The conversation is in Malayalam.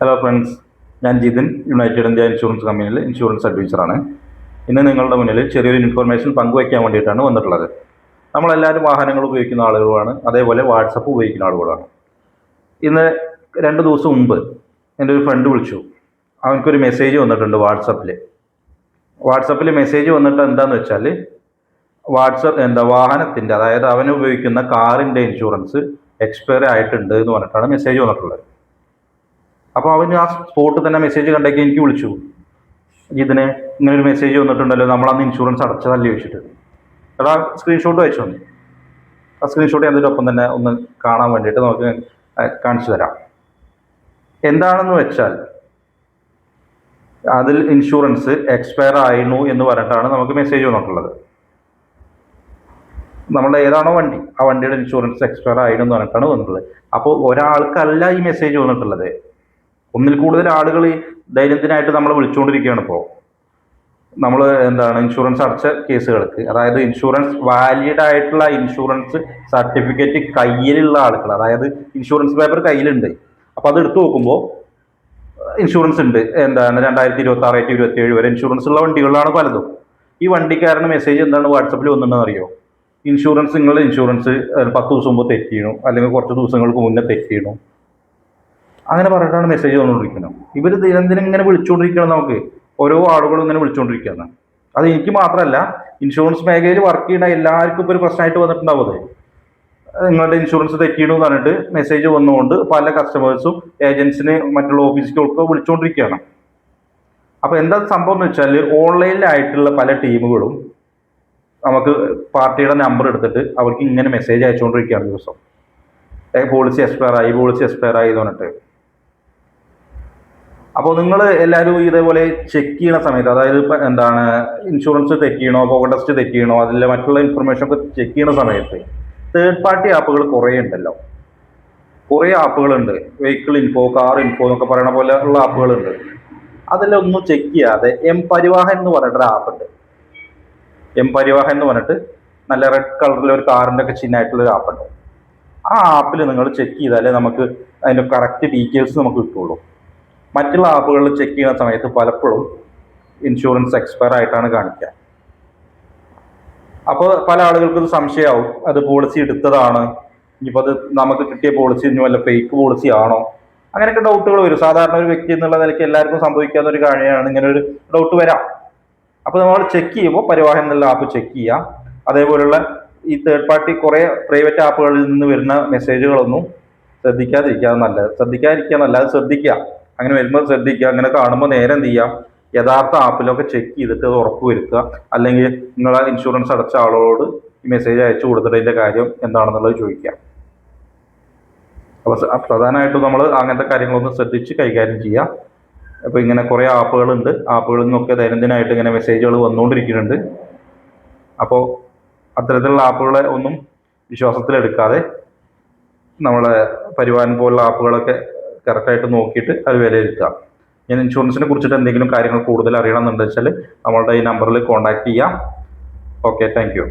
ഹലോ ഫ്രണ്ട്സ്, ഞാൻ ജിതിൻ, യുണൈറ്റഡ് ഇന്ത്യ ഇൻഷുറൻസ് കമ്പനിയിൽ ഇൻഷുറൻസ് അഡ്വൈസറാണ്. ഇന്ന് നിങ്ങളുടെ മുന്നിൽ ചെറിയൊരു ഇൻഫർമേഷൻ പങ്കുവയ്ക്കാൻ വേണ്ടിയിട്ടാണ് വന്നിട്ടുള്ളത്. നമ്മളെല്ലാവരും വാഹനങ്ങൾ ഉപയോഗിക്കുന്ന ആളുകളാണ്, അതേപോലെ വാട്സപ്പ് ഉപയോഗിക്കുന്ന ആളുകളാണ്. ഇന്ന് 2 ദിവസം മുമ്പ് എൻ്റെ ഒരു ഫ്രണ്ട് വിളിച്ചു. അവനക്കൊരു മെസ്സേജ് വന്നിട്ടുണ്ട് വാട്സപ്പിൽ മെസ്സേജ് വന്നിട്ട് എന്താണെന്ന് വെച്ചാൽ, വാഹനത്തിൻ്റെ, അതായത് അവൻ ഉപയോഗിക്കുന്ന കാറിൻ്റെ ഇൻഷുറൻസ് എക്സ്പയറി ആയിട്ടുണ്ട് എന്ന് പറഞ്ഞിട്ടാണ് മെസ്സേജ് വന്നിട്ടുള്ളത്. അപ്പോൾ അവന് ആ സ്പോട്ടിൽ തന്നെ മെസ്സേജ് കണ്ടേക്ക് എനിക്ക് വിളിച്ചു, ഇതിന് ഇങ്ങനെ ഒരു മെസ്സേജ് വന്നിട്ടുണ്ടല്ലോ, നമ്മളന്ന് ഇൻഷുറൻസ് അടച്ചതല്ലേ ചോദിച്ചിട്ട്. എടാ സ്ക്രീൻഷോട്ട് അയച്ചു തന്നു. ആ സ്ക്രീൻഷോട്ട് അതിനൊപ്പം തന്നെ ഒന്ന് കാണാൻ വേണ്ടിയിട്ട് നമുക്ക് കാണിച്ചു തരാം. എന്താണെന്ന് വെച്ചാൽ, അതിൽ ഇൻഷുറൻസ് എക്സ്പയർ ആയിരുന്നു എന്ന് പറഞ്ഞിട്ടാണ് നമുക്ക് മെസ്സേജ് വന്നിട്ടുള്ളത്. നമ്മുടെ ഏതാണോ വണ്ടി, ആ വണ്ടിയുടെ ഇൻഷുറൻസ് എക്സ്പയർ ആയിരുന്നു എന്ന് പറഞ്ഞിട്ടാണ് വന്നിട്ടുള്ളത്. അപ്പോൾ ഒരാൾക്കല്ല ഈ മെസ്സേജ് വന്നിട്ടുള്ളത്, ഒന്നിൽ കൂടുതൽ ആളുകൾ ഈ ദൈനംദിനമായിട്ട് നമ്മൾ വിളിച്ചുകൊണ്ടിരിക്കുകയാണ്. ഇപ്പോൾ നമ്മൾ ഇൻഷുറൻസ് അടച്ച കേസുകൾക്ക്, അതായത് ഇൻഷുറൻസ് വാലിഡ് ആയിട്ടുള്ള ഇൻഷുറൻസ് സർട്ടിഫിക്കറ്റ് കയ്യിലുള്ള ആളുകൾ, അതായത് ഇൻഷുറൻസ് പേപ്പർ കയ്യിലുണ്ട്, അപ്പോൾ അത് എടുത്തു നോക്കുമ്പോൾ ഇൻഷുറൻസ് ഉണ്ട്. 2026, 2027 വരെ ഇൻഷുറൻസ് ഉള്ള വണ്ടികളാണ് പലതും. ഈ വണ്ടിക്കാരന് മെസ്സേജ് എന്താണ് വാട്സപ്പിൽ വന്നിട്ടുണ്ടെന്ന് അറിയോ? നിങ്ങളുടെ ഇൻഷുറൻസ് 10 ദിവസം മുമ്പ് തെറ്റിയണു, അല്ലെങ്കിൽ കുറച്ച് ദിവസങ്ങൾക്ക് മുന്നേ തെറ്റിയണു, അങ്ങനെ പറഞ്ഞിട്ടാണ് മെസ്സേജ് വന്നുകൊണ്ടിരിക്കുന്നത്. ഇവർ ദിനംദിനം ഇങ്ങനെ വിളിച്ചുകൊണ്ടിരിക്കണം, നമുക്ക് ഓരോ ആളുകളും ഇങ്ങനെ വിളിച്ചുകൊണ്ടിരിക്കുകയാണ്. അത് എനിക്ക് മാത്രമല്ല, ഇൻഷുറൻസ് മേഖലയിൽ വർക്ക് ചെയ്യുന്ന എല്ലാവർക്കും ഇപ്പോൾ ഒരു പ്രശ്നമായിട്ട് വന്നിട്ടുണ്ടാവും. അത് നിങ്ങളുടെ ഇൻഷുറൻസ് തെറ്റിയിടും എന്ന് പറഞ്ഞിട്ട് മെസ്സേജ് വന്നുകൊണ്ട് പല കസ്റ്റമേഴ്സും ഏജൻസിന്, മറ്റുള്ള ഓഫീസിലേക്കൊക്കെ വിളിച്ചുകൊണ്ടിരിക്കുകയാണ്. അപ്പോൾ എന്താ സംഭവം എന്ന് വെച്ചാൽ, ഓൺലൈനിലായിട്ടുള്ള പല ടീമുകളും നമുക്ക് പാർട്ടിയുടെ നമ്പർ എടുത്തിട്ട് അവർക്ക് ഇങ്ങനെ മെസ്സേജ് അയച്ചുകൊണ്ടിരിക്കുകയാണ് ദിവസം. പോളിസി എക്സ്പയർ ആയി എന്ന് പറഞ്ഞിട്ട്. അപ്പോൾ നിങ്ങൾ എല്ലാവരും ഇതേപോലെ ചെക്ക് ചെയ്യുന്ന സമയത്ത്, അതായത് ഇപ്പം ഇൻഷുറൻസ് തെറ്റിയണോ, പോക്കറ്റ് ടെസ്റ്റ് തെറ്റിയണോ, അതിലെ മറ്റുള്ള ഇൻഫർമേഷൻ ഒക്കെ ചെക്ക് ചെയ്യുന്ന സമയത്ത് തേർഡ് പാർട്ടി ആപ്പുകൾ കുറേ ഉണ്ടല്ലോ. കുറേ ആപ്പുകളുണ്ട്, വെഹിക്കിൾ ഇൻഫോ, കാർ ഇൻഫോ എന്നൊക്കെ പറയുന്ന പോലെ ഉള്ള ആപ്പുകളുണ്ട്. അതിലൊന്നും ചെക്ക് ചെയ്യാതെ പരിവാഹൻ എന്ന് പറഞ്ഞിട്ടൊരു ആപ്പുണ്ട്. പരിവാഹൻ എന്ന് പറഞ്ഞിട്ട് നല്ല റെഡ് കളറിൽ ഒരു കാറിൻ്റെ ഒക്കെ ചിഹ്നമായിട്ടുള്ളൊരു ആപ്പുണ്ട്. ആ ആപ്പിൽ നിങ്ങൾ ചെക്ക് ചെയ്താലേ നമുക്ക് അതിൻ്റെ കറക്റ്റ് ഡീറ്റെയിൽസ് നമുക്ക് കിട്ടുള്ളൂ. മറ്റുള്ള ആപ്പുകളിൽ ചെക്ക് ചെയ്യുന്ന സമയത്ത് പലപ്പോഴും ഇൻഷുറൻസ് എക്സ്പയർ ആയിട്ടാണ് കാണിക്കുക. അപ്പോൾ പല ആളുകൾക്കും സംശയമാവും, അത് പോളിസി എടുത്തതാണ്, ഇനിയിപ്പോൾ അത് നമുക്ക് കിട്ടിയ പോളിസി ഇനി വല്ല ഫേക്ക് പോളിസി ആണോ, അങ്ങനെയൊക്കെ ഡൗട്ടുകൾ വരും. സാധാരണ ഒരു വ്യക്തി എന്നുള്ള നിലയ്ക്ക് എല്ലാവർക്കും സംഭവിക്കാവുന്ന ഒരു കാര്യമാണ് ഇങ്ങനെ ഒരു ഡൗട്ട് വരാം. അപ്പോൾ നമ്മൾ ചെക്ക് ചെയ്യുമ്പോൾ പരിവാഹൻ എന്നുള്ള ആപ്പ് ചെക്ക് ചെയ്യാം. അതേപോലുള്ള ഈ തേർഡ് പാർട്ടി കുറേ പ്രൈവറ്റ് ആപ്പുകളിൽ നിന്ന് വരുന്ന മെസ്സേജുകളൊന്നും ശ്രദ്ധിക്കാതിരിക്കുക നല്ലത്. ശ്രദ്ധിക്കുക. അങ്ങനെ വരുമ്പോൾ ശ്രദ്ധിക്കുക. അങ്ങനെ കാണുമ്പോൾ നേരെ എന്ത് ചെയ്യാം, യഥാർത്ഥ ആപ്പിലൊക്കെ ചെക്ക് ചെയ്തിട്ട് അത് ഉറപ്പ് വരുത്തുക. അല്ലെങ്കിൽ നിങ്ങളെ ഇൻഷുറൻസ് അടച്ച ആളോട് ഈ മെസ്സേജ് അയച്ചു കൊടുത്തിട്ട് കാര്യം എന്താണെന്നുള്ളത് ചോദിക്കുക. അപ്പോൾ പ്രധാനമായിട്ടും നമ്മൾ അങ്ങനത്തെ കാര്യങ്ങളൊന്ന് ശ്രദ്ധിച്ച് കൈകാര്യം ചെയ്യുക. അപ്പോൾ ഇങ്ങനെ കുറേ ആപ്പുകളുണ്ട്, ആപ്പുകളിൽ നിന്നൊക്കെ ദൈനംദിനമായിട്ട് ഇങ്ങനെ മെസ്സേജുകൾ വന്നുകൊണ്ടിരിക്കുന്നുണ്ട്. അപ്പോൾ അത്തരത്തിലുള്ള ആപ്പുകളെ ഒന്നും വിശ്വാസത്തിലെടുക്കാതെ നമ്മളെ പരിവാഹൻ പോലുള്ള ആപ്പുകളൊക്കെ കറക്റ്റായിട്ട് നോക്കിയിട്ട് അത് വിലയിരുത്തുക. ഞാൻ ഇൻഷുറൻസിനെ കുറിച്ചിട്ട് എന്തെങ്കിലും കാര്യങ്ങൾ കൂടുതൽ അറിയണമെന്നുണ്ടെന്ന് വെച്ചാൽ നമ്മളുടെ ഈ നമ്പറിൽ കോൺടാക്ട് ചെയ്യാം. Okay, thank you.